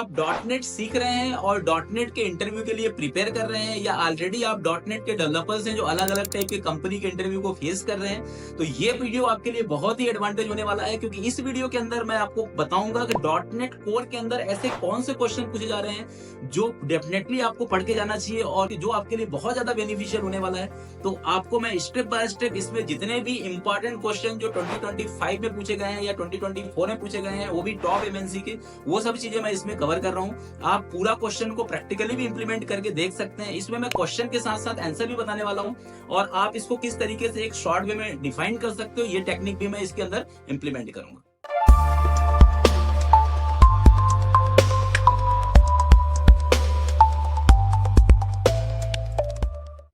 आप .NET सीख रहे हैं और .NET के इंटरव्यू के लिए प्रिपेयर कर रहे हैं, या ऑलरेडी आप .NET के डेवलपर्स हैं जो अलग अलग टाइप के कंपनी के इंटरव्यू को फेस कर रहे हैं, तो ये वीडियो आपके लिए बहुत ही एडवांटेज होने वाला है, क्योंकि इस वीडियो के अंदर मैं आपको बताऊंगा कि .NET कोर के अंदर ऐसे कौन से क्वेश्चन पूछे जा रहे हैं जो डेफिनेटली आपको पढ़ के जाना चाहिए और जो आपके लिए बहुत ज्यादा बेनिफिशियल होने वाला है। तो आपको मैं स्टेप बाय स्टेप इसमें जितने भी इंपॉर्टेंट क्वेश्चन जो 2025 में पूछे गए हैं या 2024 में पूछे गए हैं, वो भी टॉप एमएनसी के, वो सब चीजें मैं इसमें कवर कर रहा हूँ। आप पूरा क्वेश्चन को प्रैक्टिकली भी इंप्लीमेंट करके देख सकते हैं। इसमें मैं क्वेश्चन के साथ साथ आंसर भी बताने वाला हूँ, और आप इसको किस तरीके से एक शॉर्ट वे में डिफाइन कर सकते हो, ये टेक्निक भी मैं इसके अंदर इंप्लीमेंट करूंगा।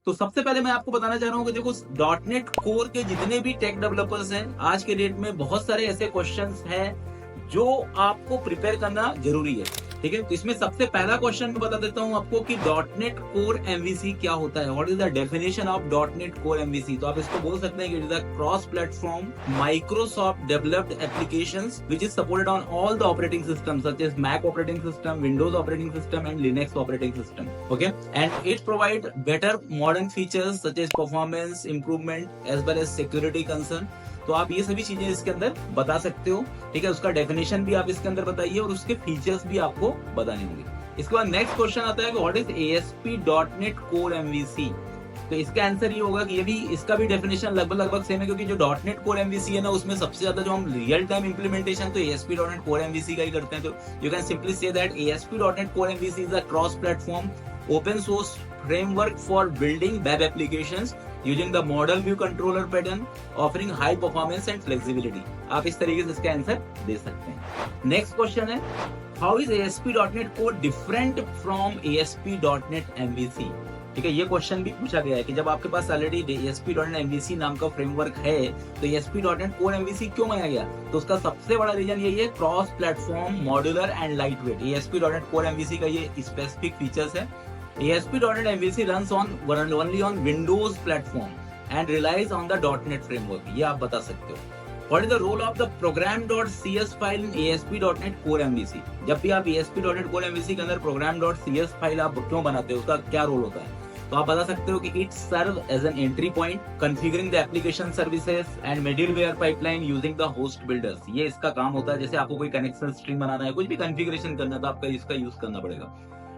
तो सबसे पहले मैं आपको बताना चाह रहा हूं कि देखो, .NET कोर के जितने भी टेक डेवलपर्स हैं आज के डेट में, बहुत सारे ऐसे क्वेश्चंस हैं जो आपको प्रिपेयर करना जरूरी है। ठीक है, तो इसमें सबसे पहला क्वेश्चन मैं बता देता हूं आपको कि .NET कोर MVC क्या होता है। What is the definition of .NET core MVC? तो आप इसको बोल सकते हैं कि it is the cross platform Microsoft developed applications which is supported on all the operating system such as Mac operating system, Windows operating system and Linux operating system. Okay, and it provide better modern features such as performance improvement as well as security concern. तो आप ये सभी चीजें इसके अंदर बता सकते हो। ठीक है, उसका डेफिनेशन भी आप इसके अंदर बताइए और उसके फीचर्स भी आपको बताने होंगे। इसके बाद नेक्स्ट क्वेश्चन आता है कि what is ASP.NET core MVC? तो इसका आंसर ये होगा कि ये भी, इसका भी डेफिनेशन लगभग सेम है, क्योंकि जो .NET कोर MVC है ना, उसमें सबसे ज्यादा जो हम रियल टाइम इंप्लीमेंटेशन तो ASP.NET कोर MVC का ही करते हैं। तो you can simply say that ASP.NET core MVC is a cross platform open source framework for building web applications using the model view controller pattern offering high performance and flexibility। आप इस तरीके से इसका answer दे सकते हैं। Next question है, how is ASP.NET Core different from ASP.NET MVC? ठीक है, ये क्वेश्चन भी पूछा गया है कि जब आपके पास ऑलरेडी ASP.NET MVC नाम का फ्रेमवर्क है, तो ASP.NET Core MVC क्यों बनाया गया? तो उसका सबसे बड़ा रीजन यही है, cross platform modular and light weight. ASP.NET Core MVC का ये स्पेसिफिक फीचर्स है। ASP.NET MVC runs only on Windows platform and relies on the .NET framework। ये आप बता सकते हो। What is the role of the program.cs file in ASP.NET Core MVC? जब भी आप ASP.NET Core MVC के अंदर program.cs फाइल आप क्यों बनाते हो, उसका क्या रोल होता है? तो आप बता सकते हो कि it serves as an entry point, configuring the application services and middleware pipeline using the host builders। ये इसका काम होता है। जैसे आपको कोई कनेक्शन स्ट्रीम बनाना है, कुछ भी कॉन्फ़िगरेशन करना है, तो आपका इसका यूज करना पड़ेगा।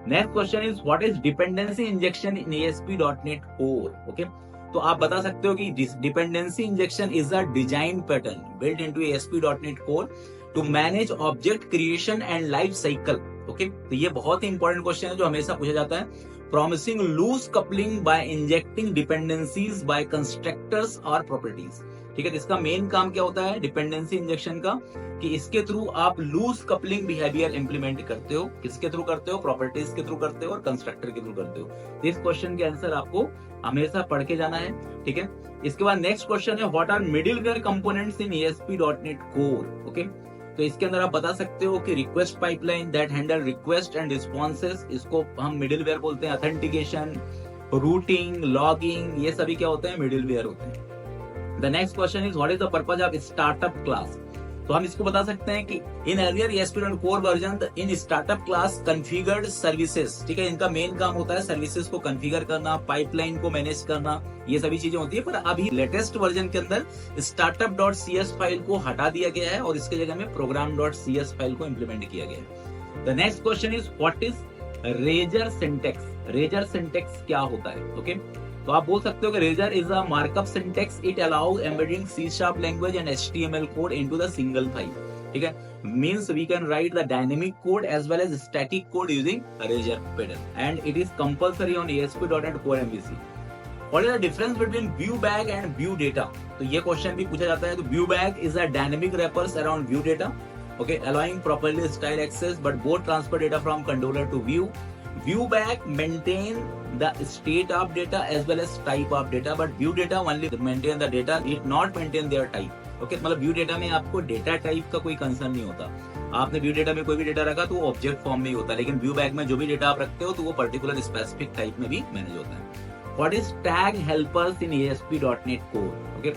Next question is what is dependency injection in ASP.NET core? Okay, तो आप बता सकते हो कि dependency injection is a design pattern built into ASP.NET core to manage object creation and life cycle. Okay, तो ये बहुत ही इंपॉर्टेंट क्वेश्चन है जो हमेशा पूछा जाता है। Promising loose coupling by injecting dependencies by constructors और प्रॉपर्टीज। ठीक है, तो इसका मेन काम क्या होता है डिपेंडेंसी इंजेक्शन का, कि इसके थ्रू आप लूज कपलिंग बिहेवियर इंप्लीमेंट करते हो। किसके थ्रू करते हो? प्रॉपर्टीज के थ्रू करते हो और कंस्ट्रक्टर के थ्रू करते हो। इस क्वेश्चन के आंसर आपको हमेशा पढ़ के जाना है। ठीक है, इसके बाद नेक्स्ट क्वेश्चन है what are middleware components in ASP.NET core? Okay, तो इसके अंदर आप बता सकते हो कि request pipeline that handle request and responses, इसको हम मिडिलवेयर बोलते हैं। ऑथेंटिकेशन, रूटिंग, लॉगिंग, ये सभी क्या होते हैं? मिडिलवेयर होते हैं। The next question is what is the purpose of startup class? तो हम इसको बता सकते हैं कि in earlier ASP.NET core version in startup class configured services. ठीक है, इनका मेन काम होता है सर्विसेज को कॉन्फ़िगर करना, पाइपलाइन को मैनेज करना, ये सभी चीजें होती है। पर अभी लेटेस्ट वर्जन के अंदर startup.cs फाइल को हटा दिया गया है और इसके जगह में program.cs फाइल को इंप्लीमेंट किया गया है। The next question is what is razor syntax? Razor syntax क्या होता है? ओके, तो आप बोल सकते हो कि razor is a markup syntax. It allows embedding C# language and HTML code into the single file. ठीक है, means we can write the dynamic code as well as static code using razor pattern and it is compulsory on ASP.NET Core MVC। What is the difference between view bag and view data? तो ये question भी पूछा जाता है। तो view bag is a dynamic wrappers around view data, okay, allowing properly style access but both transfer data from controller to view. View bag maintain the state of data as well as type of data, but view data only maintain the data, it not maintain their type. Okay, मतलब view data में आपको data type का कोई concern नहीं होता। आपने view data में कोई भी डेटा रखा तो वो ऑब्जेक्ट फॉर्म में ही होता है, लेकिन व्यू बैग में जो भी डेटा आप रखते हो तो वो पर्टिकुलर स्पेसिफिक टाइप में भी मैनेज होता है। What is tag helpers in ASP.NET Core? Okay,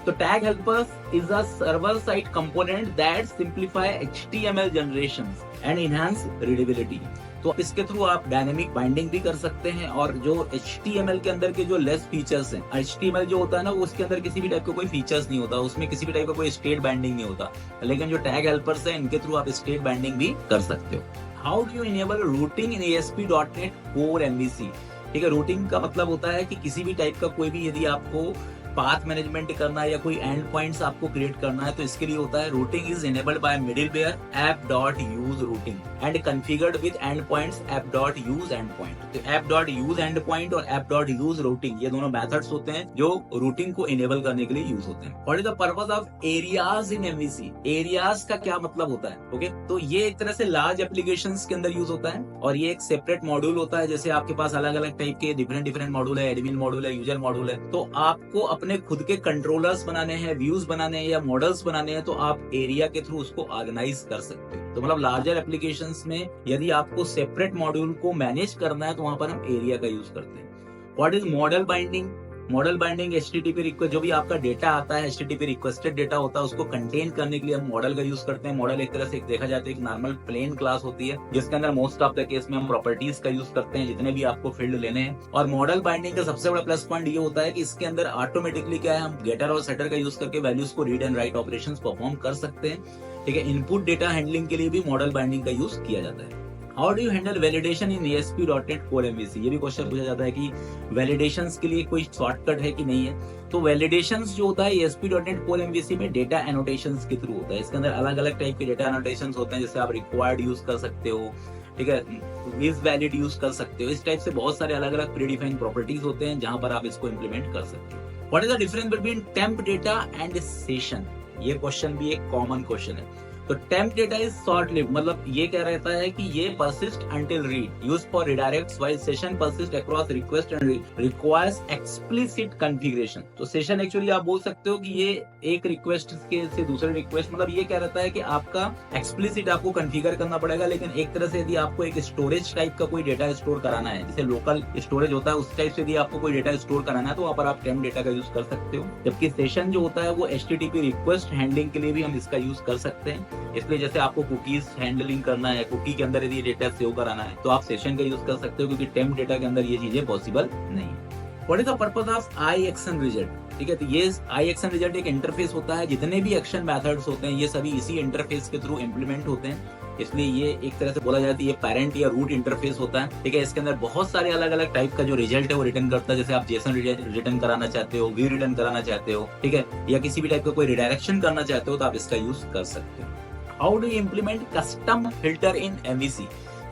तो tag helpers is a server side component that simplify HTML generations and enhance readability. तो इसके थ्रू आप डायनेमिक बाइंडिंग भी कर सकते हैं, और जो HTML के अंदर के जो लेस फीचर्स हैं, HTML जो होता है ना, उसके अंदर किसी भी टाइप का कोई फीचर्स नहीं होता, उसमें किसी भी टाइप का कोई स्टेट बाइंडिंग नहीं होता, लेकिन जो टैग हेल्पर्स हैं इनके थ्रू आप स्टेट बाइंडिंग भी कर सकते हो। How do you enable rooting in ASP.NET Core MVC? ठीक है, रूटिंग का मतलब होता है कि किसी भी टाइप का कोई भी यदि आपको पाथ मैनेजमेंट करना है या कोई एंड पॉइंट्स आपको क्रिएट करना है, तो इसके लिए होता है routing is enabled by middleware app.use routing and configured with end points app.use endpoint। तो app.use endpoint और app.use routing ये दोनों मेथड्स होते हैं जो रूटिंग को इनेबल करने के लिए यूज होते हैं। What is the purpose of areas in MVC? Areas का क्या मतलब होता है? ओके, तो ये एक तरह से लार्ज एप्लीकेशंस के अंदर यूज होता है, और ये एक सेपरेट मॉड्यूल होता है। जैसे आपके पास अलग अलग टाइप के डिफरेंट मॉड्यूल है, एडमिन मॉड्यूल है, यूजर मॉड्यूल है, तो आपको अपने खुद के कंट्रोलर्स बनाने हैं, व्यूज बनाने हैं या मॉडल्स बनाने हैं, तो आप एरिया के थ्रू उसको ऑर्गेनाइज कर सकते हो। तो मतलब लार्जर एप्लीकेशंस में यदि आपको सेपरेट मॉड्यूल को मैनेज करना है तो वहां पर हम एरिया का यूज करते हैं। What is model binding? Model binding HTTP request, जो भी आपका डेटा आता है, HTTP रिक्वेस्टेड डेटा होता है, उसको कंटेन करने के लिए हम मॉडल का यूज करते हैं। मॉडल एक तरह से देखा जाए तो एक नॉर्मल प्लेन क्लास होती है, जिसके अंदर मोस्ट ऑफ द केस में हम प्रॉपर्टीज का यूज करते हैं, जितने भी आपको फील्ड लेने हैं। और मॉडल बाइंडिंग का सबसे बड़ा प्लस पॉइंट ये होता है कि इसके अंदर ऑटोमेटिकली क्या है, हम गेटर और सेटर का यूज करके वैल्यूज को read and right operations perform कर सकते हैं। ठीक है, इनपुट डेटा हैंडलिंग के लिए भी मॉडल बाइंडिंग का यूज किया जाता है। How do you handle validation in ASP.NET Core MVC? ये भी क्वेश्चन पूछा जाता है कि वैलिडेशंस के लिए कोई शॉर्टकट है कि नहीं है। तो वैलिडेशंस जो होता है ASP.NET Core MVC में डेटा एनोटेशंस के थ्रू होता है। इसके अंदर अलग अलग टाइप के डेटा एनोटेशंस होते हैं, जैसे आप रिक्वायर्ड यूज कर सकते हो, ठीक है, इज वैलिड यूज कर सकते हो। इस टाइप से बहुत सारे अलग अलग प्रीडिफाइंड प्रॉपर्टीज होते हैं जहां पर आप इसको इंप्लीमेंट कर सकते हो। What is the difference between temp data and session? ये क्वेश्चन भी एक कॉमन क्वेश्चन है। तो temp data is short live, मतलब ये क्या रहता है कि ये persist until read, use for redirects, while session persist across request and requires explicit configuration. तो सेशन एक्चुअली आप बोल सकते हो कि ये एक रिक्वेस्ट के से दूसरे रिक्वेस्ट, मतलब ये क्या रहता है कि आपका एक्सप्लिसिट आपको कॉन्फ़िगर करना पड़ेगा। लेकिन एक तरह से यदि आपको एक स्टोरेज टाइप का कोई डेटा स्टोर कराना है, जैसे लोकल स्टोरेज होता है, उस टाइप से यदि आपको कोई डेटा स्टोर कराना है तो वहां पर आप टेम्प डेटा का यूज कर सकते हो। जबकि सेशन जो होता है वो HTTP रिक्वेस्ट हैंडलिंग के लिए भी हम इसका यूज कर सकते हैं। इसलिए जैसे आपको कुकीज हैंडलिंग करना है, कुकी के अंदर यदि डेटा सेव कराना है तो आप सेशन का यूज कर सकते हो, क्योंकि टेम्प डेटा के अंदर ये चीजें पॉसिबल नहीं है। What is the purpose of IAction result? ठीक है, तो ये IAction रिजल्ट एक इंटरफेस होता है। जितने भी एक्शन मेथड्स होते हैं ये सभी इसी इंटरफेस के थ्रू इंप्लीमेंट होते हैं, इसलिए ये एक तरह से बोला जाता है ये पेरेंट या रूट इंटरफेस होता है। ठीक है, इसके अंदर बहुत सारे अलग अलग टाइप का जो रिजल्ट है वो रिटर्न करता है। जैसे आप जेसन रिटर्न कराना चाहते हो, व्यू रिटर्न कराना चाहते हो, ठीक है, या किसी भी टाइप का कोई रिडायरेक्शन करना चाहते हो तो आप इसका यूज कर सकते हो। How do you implement custom filter in MVC?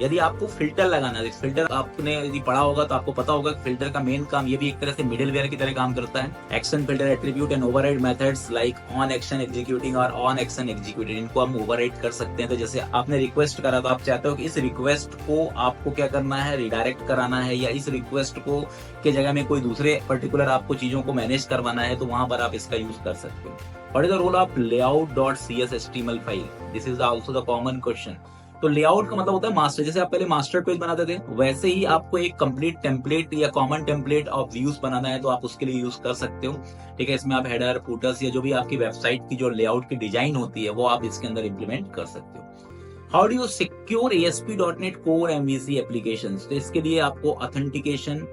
यदि आपको फिल्टर लगाना है, फिल्टर आपने यदि पढ़ा होगा तो आपको पता होगा कि फिल्टर का मेन काम ये भी एक तरह से मिडलवेयर की तरह काम करता है। Action filter attribute and override methods like on action executing और ऑन एक्शन एग्जीक्यूटेड, इनको हम ओवरराइड कर सकते हैं। तो जैसे आपने रिक्वेस्ट करा तो आप चाहते हो कि इस रिक्वेस्ट को आपको क्या करना है, रिडायरेक्ट कराना है, या इस रिक्वेस्ट को के जगह में कोई दूसरे पर्टिकुलर आपको चीजों को मैनेज करवाना है, तो वहां पर आप इसका यूज कर सकते हो। What is the role of layout.cs HTML file? This is also the common question. तो लेआउट का मतलब होता है मास्टर। जैसे आप पहले मास्टर पेज बनाते थे, वैसे ही आपको एक कंप्लीट टेम्पलेट या कॉमन टेम्पलेट ऑफ व्यूज बनाना है तो आप उसके लिए यूज कर सकते हो। ठीक है, इसमें आप हेडर, फुटर्स या जो भी आपकी वेबसाइट की जो लेआउट की डिजाइन होती है वो आप इसके अंदर इंप्लीमेंट कर सकते हो। How do you secure ASP.NET Core MVC applications? तो इसके लिए आपको ऑथेंटिकेशन,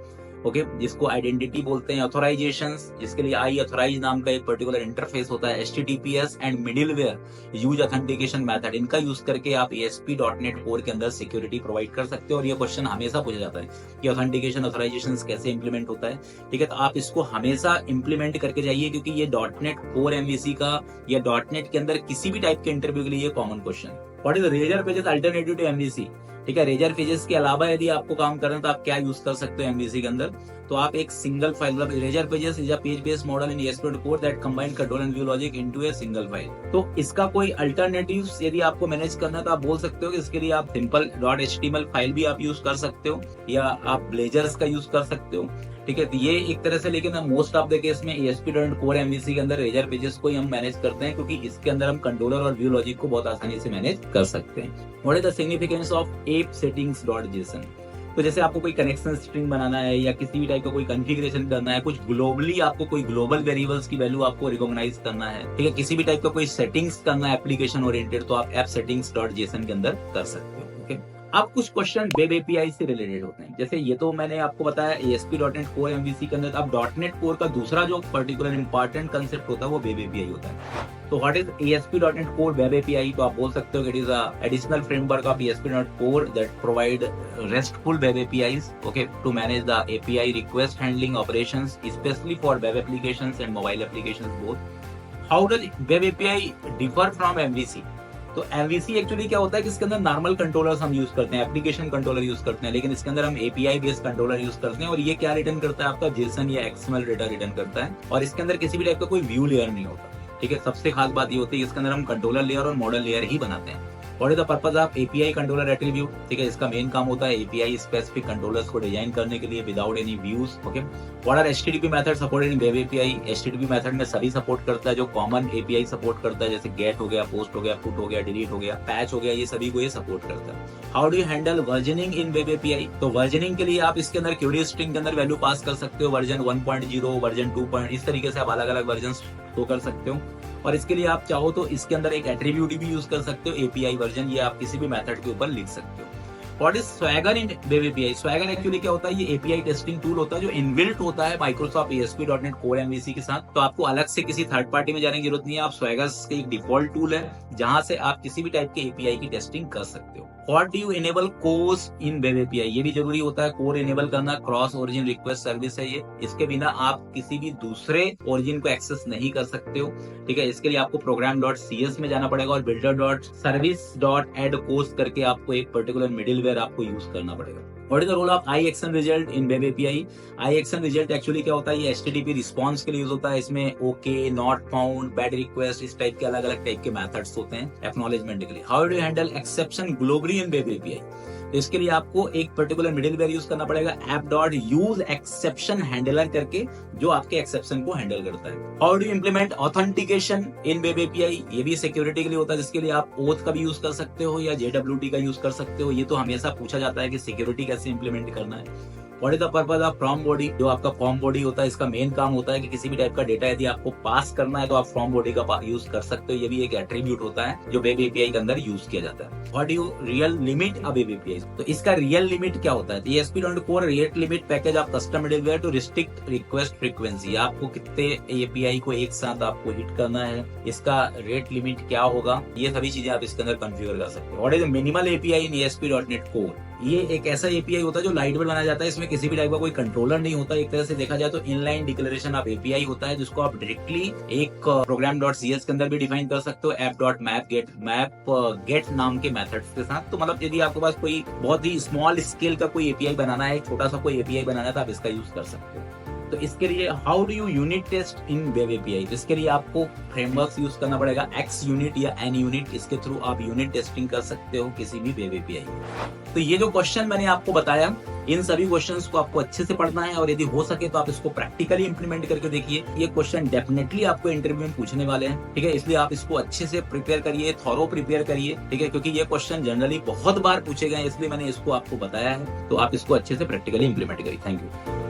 ओके, जिसको आइडेंटिटी बोलते हैं, ऑथराइजेशंस, जिसके लिए iAuthorize नाम का एक पर्टिकुलर इंटरफेस होता है, HTTPS and middleware use authentication method, इनका यूज करके आप ASP.NET Core के अंदर सिक्योरिटी प्रोवाइड कर सकते हो। और ये क्वेश्चन हमेशा पूछा जाता है कि ऑथेंटिकेशन, ऑथराइजेशंस कैसे इंप्लीमेंट होता है। ठीक है, तो आप इसको हमेशा इंप्लीमेंट करके जाइए, क्योंकि ये .NET Core MVC का या .NET के अंदर किसी भी टाइप के इंटरव्यू के लिए ये common question. What is razor pages alternative to MVC? ठीक है, रेजर पेजेस के अलावा यदि आपको काम करना है तो आप क्या यूज कर सकते हो MVC के अंदर? तो आप एक सिंगल फाइल, मतलब razor pages is a page based model in ASP.NET Core that combine control and view logic into a single file. तो इसका कोई अल्टरनेटिव्स यदि आपको मैनेज करना है तो आप बोल सकते हो कि इसके लिए आप सिंपल .html फाइल भी आप यूज कर सकते हो, या आप ब्लेजर्स का यूज कर सकते हो। ठीक है, तो ये एक तरह से, लेकिन मोस्ट ऑफ द केस में ASP.NET Core MVC के अंदर रेजर पेजेस को ही हम मैनेज करते हैं, क्योंकि इसके अंदर हम कंट्रोलर और व्यू लॉजिक को बहुत आसानी से मैनेज कर सकते हैं। What is the significance of app settings.json? तो जैसे आपको कोई कनेक्शन स्ट्रिंग बनाना है या किसी भी टाइप का कोई कॉन्फ़िगरेशन करना है, कुछ ग्लोबली आपको कोई ग्लोबल वेरिएबल्स की वैल्यू आपको रिकॉग्नाइज करना है, ठीक है, किसी भी टाइप का कोई सेटिंग्स करना है एप्लीकेशन ओरिएंटेड, तो आप ऐप settings.json के अंदर कर सकते हो। ओके, अब कुछ क्वेश्चन वेब एपीआई से रिलेटेड होते हैं। जैसे ये तो मैंने आपको बताया ASP.NET Core MVC के अंदर। अब .NET Core का दूसरा जो पर्टिकुलर इंपॉर्टेंट कंसेप्ट होता है वो वेब एपीआई होता है। तो what is ASP.NET Core web API? तो आप बोल सकते हो कि it is a additional framework of ASP.NET Core that provide restful web APIs, okay, to manage the API request handling operations specially for web applications and mobile applications both. How does web API differ from MVC? तो MVC actually क्या होता है कि इसके अंदर normal controllers हम use करते हैं, एप्लीकेशन कंट्रोलर यूज करते हैं, लेकिन इसके अंदर हम API बेस्ड कंट्रोलर यूज करते हैं। और ये क्या रिटर्न करता है? आपका JSON या XML डेटा रिटर्न करता है, और इसके अंदर किसी भी टाइप का कोई व्यू लेयर नहीं होता, ठीक है। सबसे खास बात ये होती है इसके अंदर हम कंट्रोलर लेयर और मॉडल लेयर ही बनाते हैं। What is the purpose of API controller attribute? ठीक है, इसका मेन काम होता है API स्पेसिफिक कंट्रोलर्स को डिजाइन करने के लिए without any views. Okay, what are HTTP method supported in web API? HTTP method में सभी सपोर्ट करता है जो कॉमन API सपोर्ट करता है, जैसे गेट हो गया, पोस्ट हो गया, पुट हो गया, डिलीट हो गया, पैच हो गया, ये सभी को ये सपोर्ट करता है। How do you handle versioning in web API? तो वर्जनिंग के लिए आप इसके अंदर क्वेरी स्ट्रिंग के अंदर वैल्यू पास कर सकते हो, वर्जन 1.0, वर्जन 2. इस तरीके से आप अलग अलग वर्जन शो कर सकते हो। और इसके लिए आप चाहो तो इसके अंदर एक एट्रीब्यूट भी यूज कर सकते हो, API वर्जन, ये आप किसी भी मेथड के ऊपर लिख सकते हो। What is swagger in web API? Swagger actually क्या होता है? ये API टेस्टिंग टूल होता है जो इनबिल्ट होता है माइक्रोसॉफ्ट ASP.NET Core MVC के साथ। तो आपको अलग से किसी थर्ड पार्टी में जाने की जरूरत नहीं है। आप स्वैगर के एक डिफॉल्ट टूल है जहां से आप किसी भी टाइप के API की टेस्टिंग कर सकते हो। What do you enable course in web API? ये भी जरूरी होता है, कोर इनेबल करना। क्रॉस ओरिजिन रिक्वेस्ट सर्विस है ये, इसके बिना आप किसी भी दूसरे ओरिजिन को एक्सेस नहीं कर सकते हो, ठीक है। इसके लिए आपको program.cs में जाना पड़ेगा और builder.service.add कोर्स करके आपको एक पर्टिकुलर मिडिलवेयर आपको यूज करना पड़ेगा। What is the role of IXM result in web API? IXM result actually क्या होता है? ये HTTP रिस्पॉन्स के लिए यूज होता है। इसमें OK, not found, bad request, इस टाइप के अलग अलग टाइप के मेथड्स होते हैं एक्नॉलेजमेंट के लिए। How do you handle exception globally in web API? तो इसके लिए आपको एक पर्टिकुलर मिडिलवेयर यूज करना पड़ेगा, app.useException हैंडलर करके, जो आपके एक्सेप्शन को हैंडल करता है। How do you implement authentication in web API? ये भी सिक्योरिटी के लिए होता है, जिसके लिए आप ओथ का भी यूज कर सकते हो या JWT का यूज कर सकते हो। ये तो हमेशा पूछा जाता है कि सिक्योरिटी कैसे इंप्लीमेंट करना है। What is the purpose of from body? जो आपका फॉर्म बॉडी होता है, इसका मेन काम होता है कि किसी भी टाइप का डेटा यदि आपको पास करना है तो आप फ्रॉम बॉडी का यूज कर सकते हो। ये भी एक एट्रीब्यूट होता है जो वेब API के अंदर यूज किया जाता है। What do real limit a web API? तो इसका रियल लिमिट क्या होता है? ASP.NET Core rate limit package of custom middleware to restrict request frequency. आपको कितने API को एक साथ आपको हिट करना है, इसका रेट लिमिट क्या होगा, ये सभी चीजें आप इसके अंदर कॉन्फ़िगर कर सकते हो। What is minimal API in ASP.NET Core? ये एक ऐसा API होता है जो लाइट वेट बनाया जाता है, इसमें किसी भी टाइप का कोई कंट्रोलर नहीं होता। एक तरह से देखा जाए तो इनलाइन डिक्लेरेशन ऑफ API होता है, जिसको आप डायरेक्टली एक program.cs के अंदर भी डिफाइन कर सकते हो, app.map नाम के मेथड्स के साथ। तो मतलब यदि आपके पास कोई बहुत ही स्मॉल स्केल का कोई API बनाना है, छोटा सा कोई API बनाना है, तो आप इसका यूज कर सकते हो। तो इसके लिए how do you unit test in web API? इसके लिए आपको फ्रेमवर्क्स यूज करना पड़ेगा, XUnit या NUnit। इसके थ्रू आप यूनिट टेस्टिंग कर सकते हो किसी भी वेब API। तो ये जो क्वेश्चन मैंने आपको बताया, इन सभी क्वेश्चंस को आपको अच्छे से पढ़ना है, और यदि हो सके तो आप इसको प्रैक्टिकली इंप्लीमेंट करके देखिए। ये क्वेश्चन डेफिनेटली आपको इंटरव्यू में पूछने वाले हैं, ठीक है। इसलिए आप इसको अच्छे से प्रिपेयर करिए, थॉरो प्रिपेयर करिए, ठीक है, क्योंकि ये क्वेश्चन जनरली बहुत बार पूछे गए, इसलिए मैंने इसको आपको बताया है। तो आप इसको अच्छे से प्रैक्टिकली इंप्लीमेंट करिए। Thank you.